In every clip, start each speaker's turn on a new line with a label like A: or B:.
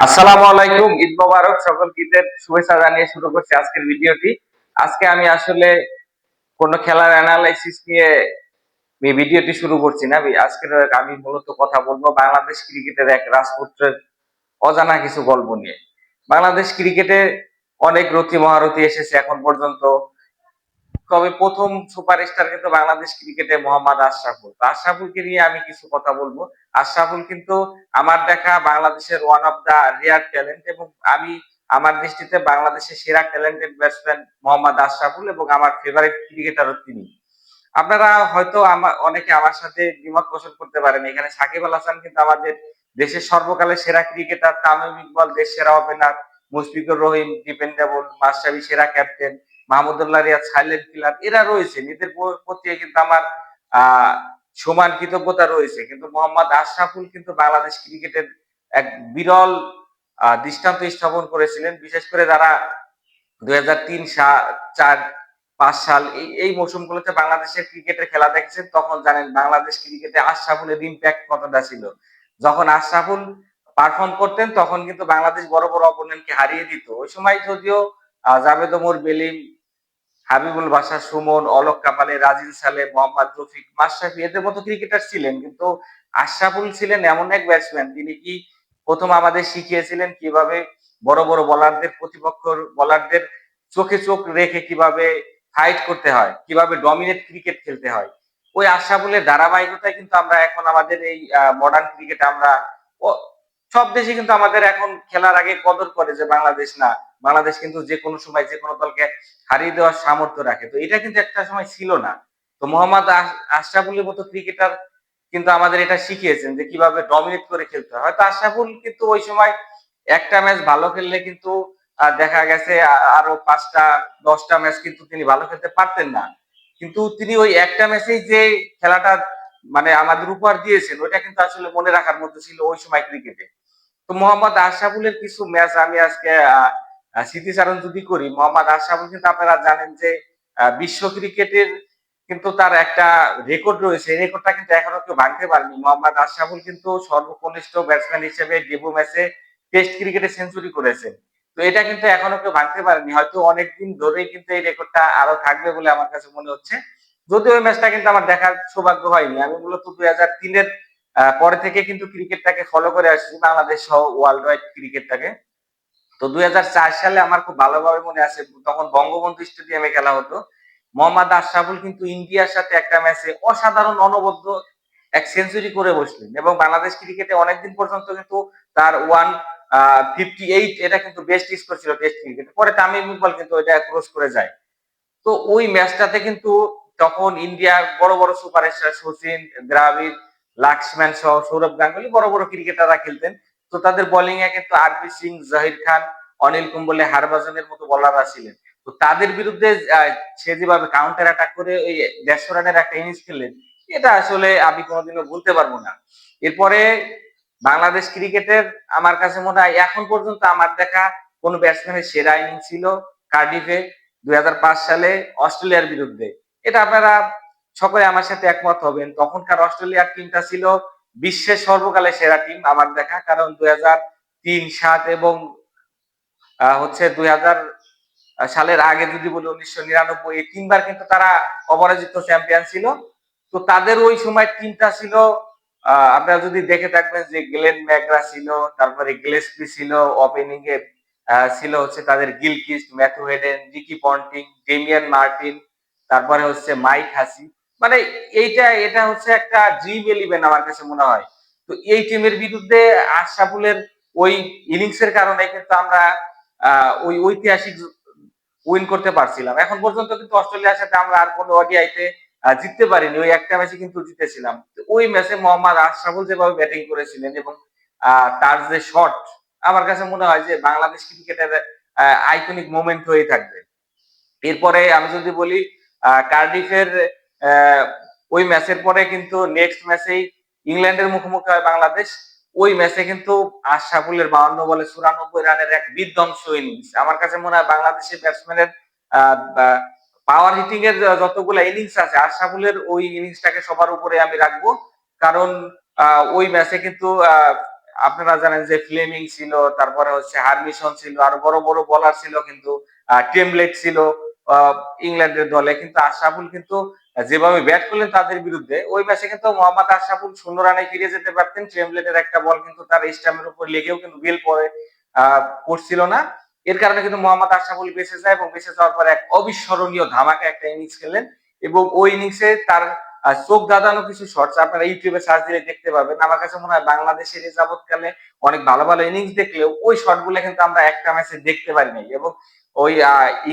A: আসসালামু আলাইকুম, ঈদ মোবারক। সকলকে ঈদের শুভেচ্ছা জানিয়ে শুরু করছি আজকের ভিডিওটি। আজকে আমি আসলে কোন খেলার অ্যানালাইসিস নিয়ে এই ভিডিওটি শুরু করছি না। আজকের আমি মূলত কথা বলবো বাংলাদেশ ক্রিকেটের এক রাজপুত্রের অজানা কিছু গল্প নিয়ে। বাংলাদেশ ক্রিকেটে অনেক রথী মহারথী এসেছে এখন পর্যন্ত। তবে প্রথম সুপারস্টার কিন্তু বাংলাদেশ ক্রিকেটে মোহাম্মদ আশরাফুল। আশরাফুলকে নিয়ে আমি কিছু কথা বলবো। আশরাফুল কিন্তু আমার দেখা বাংলাদেশের one of the rare talent, এবং আমি আমার দৃষ্টিতে বাংলাদেশের সেরা ট্যালেন্টেড ব্যাটসম্যান মোহাম্মদ আশরাফুল, এবং আমার ফেভারিট ক্রিকেটারও তিনি। আপনারা হয়তো অনেকে আমার সাথে দ্বিমত পোষণ করতে পারেন। এখানে সাকিব আল হাসান কিন্তু আমাদের দেশের সর্বকালের সেরা ক্রিকেটার, তামিম ইকবাল দেশ সেরা ওপেনার, মুশফিকুর রহিম ডিপেন্ডেবল, মাশরাফি সেরা captain, Mahmudullah Riyad silent killer, এরা রয়েছে। এদের প্রতি কিন্তু আমার আহ সমান কৃতজ্ঞতা রয়েছে। কিন্তু মোহাম্মদ আশরাফুল কিন্তু বাংলাদেশ ক্রিকেটের এক বিরল দৃষ্টান্ত স্থাপন করেছিলেন। বিশেষ করে যারা 2003 সাল, 4, 5 সাল এই মৌসুমগুলোতে বাংলাদেশের ক্রিকেটের খেলা দেখছেন, তখন জানেন বাংলাদেশ ক্রিকেটে আশরাফুলের ইম্প্যাক্ট কতটা ছিল। যখন আশরাফুল পারফর্ম করতেন তখন কিন্তু বাংলাদেশ বড় বড় অপোনেন্টকে হারিয়ে দিত। ওই সময় যদিও জাভেদ ওমর বেলিম, হাবিবুল বাশার সুমন, অলোক কাপালি, রাজিল সালে, মোহাম্মদ রফিক, মাশরাফি এদের মতো ক্রিকেটার ছিলেন, কিন্তু আশরাফুল ছিলেন এমন এক ব্যাটসম্যান, তিনি কি প্রথম আমাদের শিখিয়েছিলেন কিভাবে বড় বড় বোলারদের, প্রতিপক্ষ বোলারদের চোখে চোখ রেখে কিভাবে ফাইট করতে হয়, কিভাবে ডমিনেট ক্রিকেট খেলতে হয়। ওই আশরাফুলের ধারাবাহিকতায় কিন্তু আমরা এখন আমাদের এই মডার্ন ক্রিকেটে আমরা সব দেশে কিন্তু আমাদের এখন খেলার আগে কদর করে যে বাংলাদেশ না, বাংলাদেশ কিন্তু যে কোনো সময় যে কোনো দলকে হারিয়ে দেওয়ার সামর্থ্য রাখে। তো এটা কিন্তু একটা সময় ছিল না। তো মোহাম্মদ আশরাফুলের মতো ক্রিকেটার কিন্তু আমাদের এটা শিখিয়েছেন যে কিভাবে ডমিনেট করে খেলতে হয়। হয়তো আশরাফুল কিন্তু ওই সময় একটা ম্যাচ ভালো খেললে কিন্তু দেখা গেছে আরো 5টা 10টা ম্যাচ কিন্তু তিনি ভালো খেলতে পারতেন না। কিন্তু তিনি ওই একটা ম্যাচেই যে খেলাটা মানে আমাদের উপহার দিয়েছেন, ওইটা কিন্তু আসলে মনে রাখার মতো ছিল ওই সময় ক্রিকেটে। তো মোহাম্মদ আশরাফুলের কিছু ম্যাচ আমি আজকে স্মৃতিচারণ যদি করি, মোহাম্মদ আশরাফুল কিন্তু আপনারা জানেন যে বিশ্ব ক্রিকেটের কিন্তু তার একটা রেকর্ড রয়েছে। এই রেকর্ডটা কিন্তু এখনো কেউ ভাঙতে পারেনি। মোহাম্মদ আশরাফুল কিন্তু সর্বকনিষ্ঠ ব্যাটসম্যান হিসেবে ডেবু ম্যাচে টেস্ট ক্রিকেটে সেঞ্চুরি করেছেন। তো এটা কিন্তু এখনো কেউ ভাঙতে পারেনি। হয়তো অনেকদিন ধরেই কিন্তু এই রেকর্ডটা আরো থাকবে বলে আমার কাছে মনে হচ্ছে। যদিও ওই ম্যাচটা কিন্তু আমার দেখার সৌভাগ্য হয়নি। আমি মূলত 2003-এর পরে থেকে কিন্তু ক্রিকেটটাকে ফলো করে আসছি, বাংলাদেশ সহ ওয়ার্ল্ড ওয়াইড ক্রিকেটটাকে। তো 2004 সালে আমার খুব ভালোভাবে মনে আছে, তখন বঙ্গবন্ধু স্টেডিয়ামে খেলা হতো। মোহাম্মদ আশরাফুল কিন্তু ইন্ডিয়ার সাথে একটা ম্যাচে অসাধারণ অনবদ্য এক সেঞ্চুরি করে বসলেন, এবং বাংলাদেশ ক্রিকেটে অনেকদিন পর্যন্ত কিন্তু তার 158 এটা কিন্তু বেস্ট স্কোর ছিল টেস্ট ক্রিকেটে। পরে তামিম ইকবাল কিন্তু এটা ক্রস করে যায়। তো ওই ম্যাচটাতে কিন্তু তখন ইন্ডিয়ার বড় বড় সুপারস্টার সচিন, দ্রাবিড়, লাক্সম্যান সহ সৌরভ গাঙ্গুলি বড় বড় ক্রিকেটাররা খেলতেন। তো তাদের বোলিং এ কিন্তু আরপি সিং, জহির খান, অনিল কুম্বলে, হারভজনের মতো বোলাররা ছিলেন। তো তাদের বিরুদ্ধে সে যেভাবে কাউন্টার অ্যাটাক করে ওই 150 রানের একটা ইনিংস খেললেন, এটা আসলে আমি কোনোদিনও ভুলতে পারবো না। এরপরে বাংলাদেশ ক্রিকেটের আমার কাছে মনে হয় এখন পর্যন্ত আমার দেখা কোন ব্যাটসম্যানের সেরা ইনিংস ছিল কার্ডিফে 2005 সালে অস্ট্রেলিয়ার বিরুদ্ধে। এটা আপনারা সকলে আমার সাথে একমত হবেন। তখনকার অস্ট্রেলিয়ার টিমটা ছিল বিশ্বের সর্বকালের সেরা টিম আমার দেখা। কারণ 2003, 7 এবং হচ্ছে 2000 সালের আগে যদি বলি 1999, এই তিনবার কিন্তু তারা অপরাজিত চ্যাম্পিয়ন ছিল। তো তাদের ওই সময় টিমটা ছিল, আপনারা যদি দেখে থাকবেন যে গ্লেন ম্যাকগ্রা ছিল, তারপরে গ্লেসপি ছিল ওপেনিং এ, ছিল হচ্ছে তাদের Gilchrist, Matthew Haden, Ricky Ponting, Damian Martin, তারপরে হচ্ছে মাইক হাসি। মানে এটা হচ্ছে একটা ড্রিম ইলেভেন আমার কাছে মনে হয়। তো এই টিমের বিরুদ্ধে আশরাফুলের ওই ইনিংস এর কারণে কিন্তু আমরা ওই ঐতিহাসিক উইন করতে পারছিলাম। এখন পর্যন্ত কিন্তু অস্ট্রেলিয়ার সাথে আমরা আর কোনো ওডিআইতে জিততে পারিনি। ওই একটা ম্যাচে কিন্তু জিতেছিলাম। ওই ম্যাচে মোহাম্মদ আশরাফুল যেভাবে ব্যাটিং করেছিলেন, এবং তার যে শট, আমার কাছে মনে হয় যে বাংলাদেশ ক্রিকেটের আইকনিক মোমেন্ট হয়ে থাকবে। এরপরে আমি যদি বলি কার্ডিফের ওই ম্যাচের পরে কিন্তু নেক্সট ম্যাচেই ইংল্যান্ডের মুখোমুখি হয় বাংলাদেশ। ওই ম্যাচে কিন্তু আশরাফুলের 52 বলে 94 রানের এক বিধ্বংস ইনিংস। আমার কাছে মনে হয় বাংলাদেশের ব্যাটসম্যানের পাওয়ার হিটিং এর যতগুলো ইনিংস আছে, আশরাফুলের ওই ইনিংসটাকে সবার উপরে আমি রাখবো। কারণ ওই ম্যাচে কিন্তু আপনারা জানেন যে ফ্লেমিং ছিল, তারপরে হচ্ছে হারমিসন ছিল, আরো বড় বড় বোলার ছিল কিন্তু, টেমলেট ছিল ইংল্যান্ডের দলে। কিন্তু আশরাফুল কিন্তু যেভাবে ব্যাট করলেন তাদের বিরুদ্ধে, ওই ম্যাচে কিন্তু মোহাম্মদ আশরাফুল 0 রানে ফিরে যেতে পারতেন। টেমলেটের একটা বল কিন্তু তার স্টাম্পের উপর লেগেও কিন্তু বেল পড়ছিল না। এর কারণে কিন্তু মোহাম্মদ আশরাফুল বেঁচে যায়, এবং বেঁচে যাওয়ার পর এক অবিস্মরণীয় ধামাকা একটা ইনিংস খেলেন। এবং ওই ইনিংসে তার চোখ ধাঁধানো কিছু শটস আপনারা ইউটিউবে সার্চ দিলে দেখতে পাবেন। আমার কাছে মনে হয় বাংলাদেশের এই যাবৎকালে অনেক ভালো ভালো ইনিংস দেখলেও ওই শটগুলো কিন্তু আমরা একটা ম্যাচে দেখতে পারি নাই। এবং ওই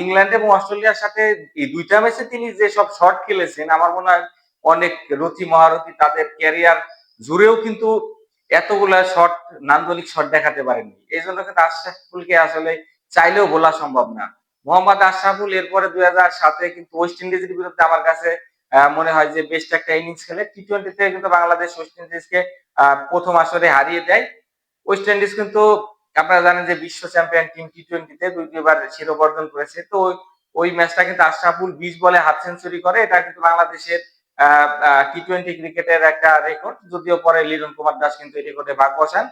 A: ইংল্যান্ড এবং অস্ট্রেলিয়ার সাথে এই 2টা ম্যাচে তিনি যে সব শট খেলেছেন, আমার মনে হয় অনেক রথী মহারথী তাদের ক্যারিয়ার জুড়েও কিন্তু এতগুলা শট, নান্দনিক শট দেখাতে পারেননি। এই জন্য কিন্তু আশরাফুলকে আসলে চাইলেও বলা সম্ভব না। মোহাম্মদ আশরাফুল এরপরে 2007-এ কিন্তু ওয়েস্ট ইন্ডিজের বিরুদ্ধে আমার কাছে মনে হয় যে বেস্ট একটা ইনিংস খেলে। টি-20 কিন্তু বাংলাদেশ ওয়েস্ট ইন্ডিজকে প্রথম আসরে হারিয়ে দেয়। ওয়েস্ট ইন্ডিজ কিন্তু আপনারা জানেন যে বিশ্ব চ্যাম্পিয়ন টিম, টি-20-তে দুইবার শিরোপা অর্জন করেছে। তো ওই ম্যাচটা কিন্তু আশরাফুল 20 বলে হাফ সেঞ্চুরি করে। এটা কিন্তু বাংলাদেশের টি-20 ক্রিকেটের একটা রেকর্ড। যদিও পরে লিটন কুমার দাস কিন্তু এই রেকর্ডে ভাগ বসান।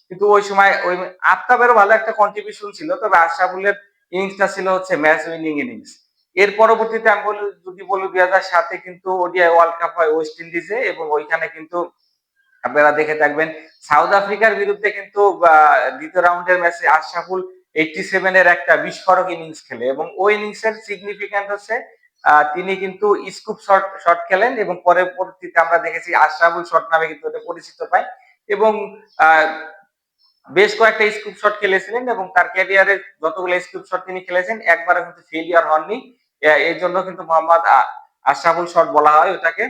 A: কিন্তু ওই সময় ওই আফতাবেরও ভালো একটা কন্ট্রিবিউশন ছিল, তবে আশরাফুলের ইনিংসটা ছিল হচ্ছে ম্যাচ উইনিং ইনিংস। এর পরবর্তীতে আমি যদি বলি 2007-এ কিন্তু ওডিআই ওয়ার্ল্ড কাপ হয় ওয়েস্ট ইন্ডিজে, এবং ওইখানে কিন্তু আপনারা দেখে থাকবেন সাউথ আফ্রিকার বিরুদ্ধে কিন্তু দ্বিতীয় রাউন্ডের ম্যাচে আশরাফুল 87-এর একটা বিস্ফোরক ইনিংস খেলে, এবং ওই ইনিংসের সিগনিফিক্যান্ট হচ্ছে তিনি কিন্তু স্কুপ শট খেলেন, এবং পরবর্তীতে আমরা দেখেছি আশরাফুল শট নামে কিন্তু এটা পরিচিত পায়। এবং আহ, বেশ কয়েকটা স্কুপ শট খেলেছিলেন, এবং তার ক্যারিয়ারে যতগুলো স্কুপ শট তিনি খেলেছেন একবারও কিন্তু ফেলিয়ার হননি। এই জন্য কিন্তু মোহাম্মদ আশরাফুল শট বলা হয় ওটাকে।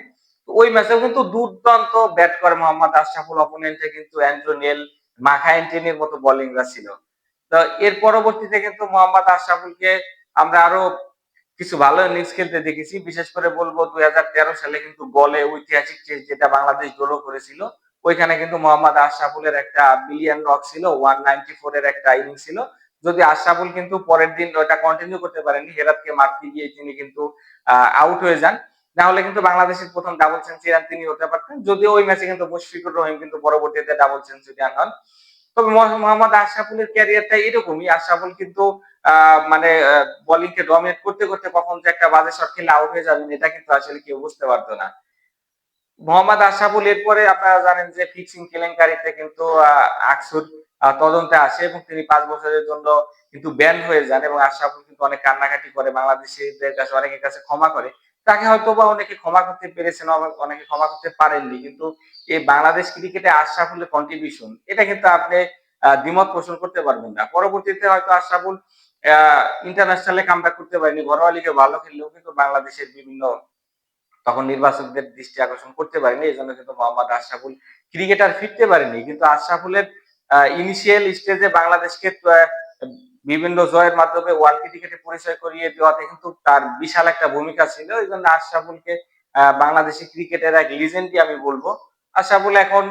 A: ওই ম্যাচেও কিন্তু দুর্দান্ত ব্যাট করে মোহাম্মদ আশরাফুল, অপোনেন্টে কিন্তু অ্যান্ড্রু নেল, মাখা অ্যান্টনির মতো বোলিংরা ছিল। তো এর পরবর্তীতে কিন্তু মোহাম্মদ আশরাফুলকে আমরা আরো কিছু ভালো ইনিংস খেলতে দেখেছি। বিশেষ করে বলবো 2013 সালে কিন্তু বলে ঐতিহাসিক টেস্ট যেটা বাংলাদেশ ড্র করেছিল, ওইখানে কিন্তু মোহাম্মদ আশরাফুলের একটা বিলিয়ন রক ছিল, 194 এর একটা ইনিংস ছিল। যদি আশরাফুল কিন্তু পরের দিন ওটা কন্টিনিউ করতে পারেননি, হেরাতকে মারতে গিয়ে তিনি কিন্তু আউট হয়ে যান। না হলে কিন্তু বাংলাদেশের প্রথম ডাবল সেঞ্চুরিয়ান তিনি হতে পারতেন। যদিও ওই ম্যাচে কিন্তু মুশফিকুর রহিম কিন্তু পরবর্তীতে ডাবল সেঞ্চুরিয়ান হন। তবে মোহাম্মদ আশরাফুলের ক্যারিয়ারটা এরকমই। আশরাফুল কিন্তু মানে বোলিং কে ডমিনেট করতে করতে কখন যে একটা বাজে শট খেলে আউট হয়ে যাবেন এটা কিন্তু আসলে কেউ বুঝতে পারতো না। মোহাম্মদ আশরাফুল এরপরে আপনারা জানেন যে ফিক্সিং কেলেঙ্কারিতে কিন্তু আকসুর তদন্তে আসে, এবং তিনি 5 বছরের জন্য কিন্তু ব্যান হয়ে যান, এবং আশরাফুল কিন্তু অনেক কান্নাকাটি করে, বাংলাদেশিদের কাছে অনেকের কাছে ক্ষমা করে। তাকে হয়তো বা অনেকে ক্ষমা করতে পেরেছেন, অনেকে ক্ষমা করতে পারেননি। কিন্তু এই বাংলাদেশ ক্রিকেটে আশরাফুলের কন্ট্রিবিউশন এটা কিন্তু আপনি দ্বিমত পোষণ করতে পারবেন না। পরবর্তীতে হয়তো আশরাফুল ইন্টারন্যাশনালে কামব্যাক করতে পারেনি, ঘরোয়া লিগে ভালো খেললেও কিন্তু বাংলাদেশের বিভিন্ন তখন নির্বাচকদের দৃষ্টি আকর্ষণ করতে পারেনি। এই জন্য কিন্তু মোহাম্মদ আশরাফুল ক্রিকেটার ফিরতে পারেনি। কিন্তু আশরাফুলের ইনিশিয়াল স্টেজে বাংলাদেশকে বিভিন্ন জয়ের মাধ্যমে ওয়ার্ল্ড ক্রিকেটে পরিচয় করিয়ে দেওয়াতে কিন্তু তার বিশাল একটা ভূমিকা ছিল। এই জন্য আশরাফুলকে বাংলাদেশি ক্রিকেটের এক লিজেন্ডই আমি বলবো। আশরাফুল এখন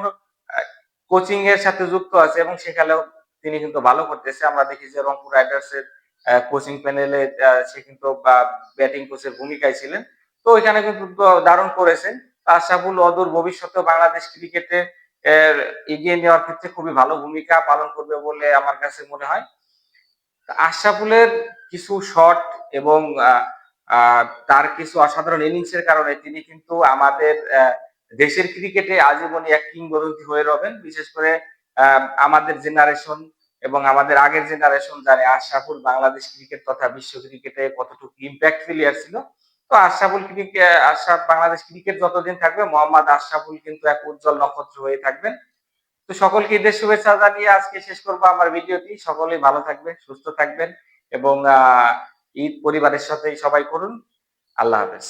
A: কোচিং এর সাথে যুক্ত আছে, এবং সেখানেও তিনি কিন্তু ভালো করতেছে। আমরা দেখি যে রংপুর রাইডার্স এর কোচিং প্যানেলে সে কিন্তু ব্যাটিং কোচের ভূমিকায় ছিলেন। তো ওইখানে কিন্তু দারুণ করেছেন। আশরাফুল অদূর ভবিষ্যতে বাংলাদেশ ক্রিকেটে এগিয়ে নেওয়ার ক্ষেত্রে খুবই ভালো ভূমিকা পালন করবে বলে আমার কাছে মনে হয়। আশরাফুলের কিছু শট এবং তার কিছু অসাধারণ ইনিংসের কারণে তিনি কিন্তু আমাদের দেশের ক্রিকেটে আজীবনই এক কিংবদন্তি হয়ে রবেন। বিশেষ করে আমাদের জেনারেশন এবং আমাদের আগের জেনারেশন জানে আশরাফুল বাংলাদেশ ক্রিকেট তথা বিশ্ব ক্রিকেটে কতটুকু ইম্প্যাক্ট প্লেয়ার ছিল। তো আশরাফ বাংলাদেশ ক্রিকেট যতদিন থাকবে, মোহাম্মদ আশরাফুল কিন্তু এক উজ্জ্বল নক্ষত্র হয়ে থাকবেন। তো সকলকে ঈদের শুভেচ্ছা জানিয়ে আজকে শেষ করবো আমার ভিডিওটি। সকলেই ভালো থাকবেন, সুস্থ থাকবেন, এবং ঈদ পরিবারের সাথেই সবাই করুন। আল্লাহ হাফেজ।